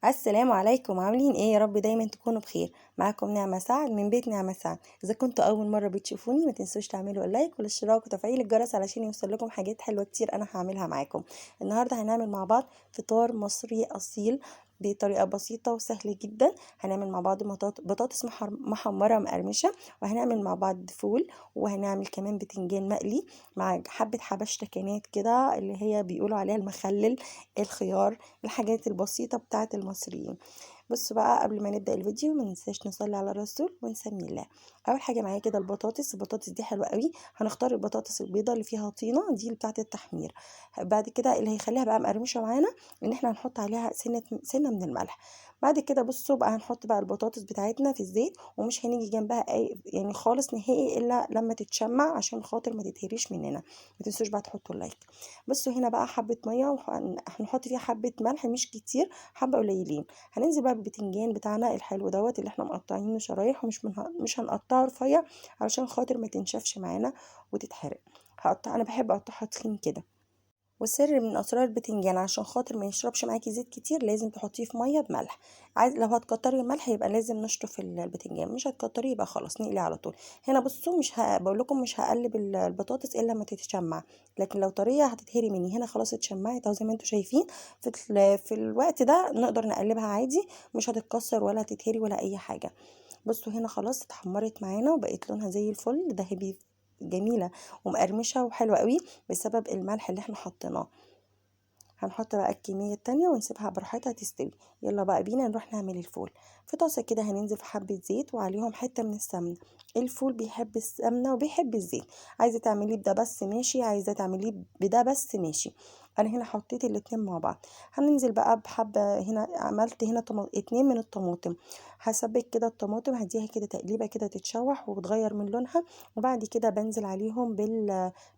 السلام عليكم، عاملين ايه؟ يا رب دايما تكونوا بخير. معاكم نعمة سعد من بيت نعمة سعد. اذا كنتوا اول مرة بتشوفوني ما تنسوش تعملوا اللايك والاشتراك وتفعيل الجرس علشان يوصل لكم حاجات حلوة كتير انا هعملها معاكم. النهاردة هنعمل مع بعض فطار مصري اصيل بطريقة بسيطة وسهلة جدا. هنعمل مع بعض بطاطس محمرة مقرمشة، وهنعمل مع بعض فول، وهنعمل كمان بتنجان مقلي مع حبة حبشتكنات كده اللي هي بيقولوا عليها المخلل، الخيار، الحاجات البسيطة بتاعت المصريين. بصوا بقى، قبل ما نبدأ الفيديو ما ننساش نصلي على الرسول ونسمي الله. اول حاجه معايا كده البطاطس دي حلوه قوي. هنختار البطاطس البيضاء اللي فيها طينه، دي اللي بتاعه التحمير. بعد كده اللي هيخليها بقى مقرمشه معانا ان احنا هنحط عليها سنه من الملح. بعد كده بصوا بقى، هنحط بقى البطاطس بتاعتنا في الزيت، ومش هنيجي جنبها اي يعني خالص نهائي الا لما تتشمع عشان خاطر ما تتهريش مننا. ما تنسوش بقى تحطوا اللايك. بصوا هنا بقى حبه ميه هنحط فيها حبه ملح مش كتير، حبه قليلين. هننزل بقى بالبتنجان بتاعنا الحلو دوت اللي احنا مقطعينه شرايح، مش هنقطعه رفيع علشان خاطر ما تنشفش معانا وتتحرق. انا بحب اقطعها تخين كده. والسر من اسرار البتنجان عشان خاطر ما يشربش معاكي زيت كتير لازم تحطيه في ميه بملح. لو هتكتري الملح يبقى لازم نشطف البتنجان، مش هتكتريه يبقى خلاص نقلي على طول. هنا بصوا، مش بقول لكم مش هقلب البطاطس الا لما تتشمع، لكن لو طريه هتتهري مني. هنا خلاص اتشمعت اهو زي ما انتم شايفين. في الوقت ده نقدر نقلبها عادي، مش هتتكسر ولا هتتهري ولا اي حاجه. بصوا هنا خلاص اتحمرت معانا وبقت لونها زي الفل ذهبي، جميله ومقرمشه وحلوه قوي بسبب الملح اللي احنا حطيناه. هنحط بقى الكمية التانية ونسيبها براحتها تستوي. يلا بقى بينا نروح نعمل الفول. في طاسة كده هننزل في حبة زيت وعليهم حتة من السمنة. الفول بيحب السمنة وبيحب الزيت. عايزة تعمليه بده بس ماشي، عايزة تعمليه بده بس ماشي. انا هنا حطيت الاتنين مع بعض. هننزل بقى بحبة، هنا عملت هنا اتنين من الطماطم. هسبك كده الطماطم، هديها كده تقليبة كده تتشوح وتغير من لونها. وبعد كده بنزل عليهم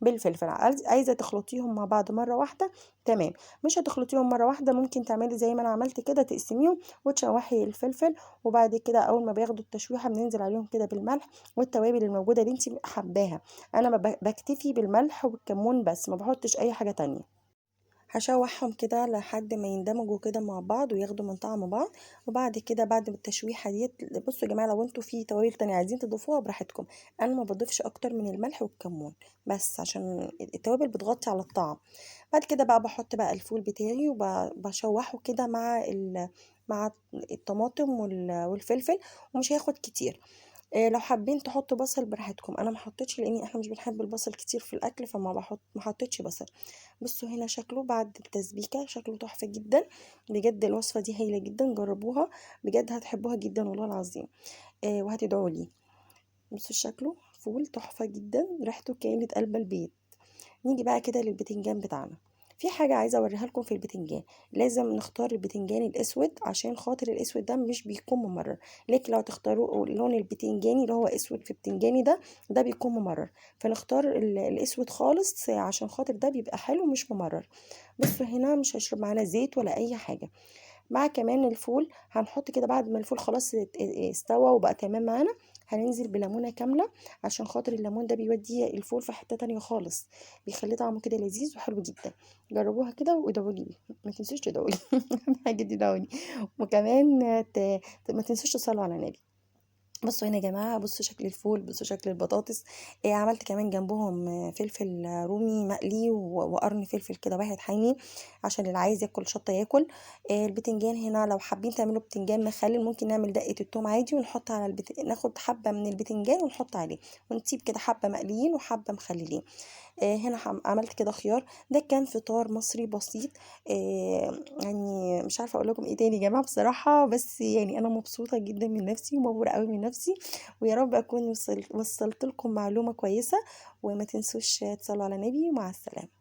بالفلفل. عايزة تخلطيهم مع بعض مرة واحدة، تمام. مش هتخلطيهم مره واحده، ممكن تعملي زي ما انا عملت كده، تقسميهم وتشوحي الفلفل. وبعد كده اول ما بياخدوا التشويحه بننزل عليهم كده بالملح والتوابل الموجوده اللي انت حباها. انا بكتفي بالملح والكمون بس، ما بحطش اي حاجه تانية. هشوحهم كده لحد ما يندمجوا كده مع بعض وياخدوا من طعم بعض. وبعد كده بعد التشويحه ديت، بصوا يا جماعه، لو انتوا في توابل تانية عايزين تضيفوها براحتكم. انا ما بضيفش اكتر من الملح والكمون بس، عشان التوابل بتغطي على الطعم. بعد كده بقى بحط بقى الفول بتاعي وبشوحه كده مع الطماطم والفلفل، ومش هياخد كتير. لو حابين تحطوا بصل براحتكم، انا ما حطيتش لاني احنا مش بنحب البصل كتير في الاكل، ما حطيتش بصل. بصوا هنا شكله بعد التسبيكه شكله تحفه جدا. بجد الوصفه دي هايله جدا، جربوها بجد هتحبوها جدا والله العظيم. وهتدعوا لي. بصوا شكله فول تحفه جدا، ريحته كانت قلب البيت. نيجي بقى كده للبتنجان بتاعنا. في حاجة عايزة اوريها لكم في البتنجان. لازم نختار البتنجان الاسود عشان خاطر الاسود ده مش بيكون ممرر. لكن لو تختاروا اللون البتنجاني اللي هو اسود في بتنجاني ده بيكون ممرر. فنختار الاسود خالص عشان خاطر ده بيبقى حلو مش ممرر. بصوا هنا مش هيشرب معانا زيت ولا اي حاجة. مع كمان الفول هنحط كده بعد ما الفول خلاص استوى وبقى تمام معانا. هننزل بليمونه كامله عشان خاطر الليمون ده بيودي الفول في حته تانية خالص، بيخليه طعمه كده لذيذ وحلو جدا. جربوها كده وادعوا لي، ما تنسوش تدعوا لي. اهم حاجه تدعوا لي. وكمان ما تنسوش تصلوا على النبي. بصوا هنا يا جماعه، بصوا شكل الفول، بصوا شكل البطاطس. عملت كمان جنبهم فلفل رومي مقلي وقرن فلفل كده واحد حامي عشان اللي عايز ياكل شطه ياكل. البتنجان هنا لو حابين تعملوا بتنجان مخلل ممكن نعمل دقه التوم عادي ونحط على ناخد حبه من البتنجان ونحط عليه، ونسيب كده حبه مقليين وحبه مخللين. هنا عملت كده خيار. ده كان فطار مصري بسيط. يعني مش عارفه اقول لكم ايه تاني يا جماعه بصراحه، بس يعني انا مبسوطه جدا من نفسي ومبهوره قوي من نفسي. ويا رب اكون وصلت لكم معلومه كويسه. وما تنسوش تصلوا على النبي، ومع السلامه.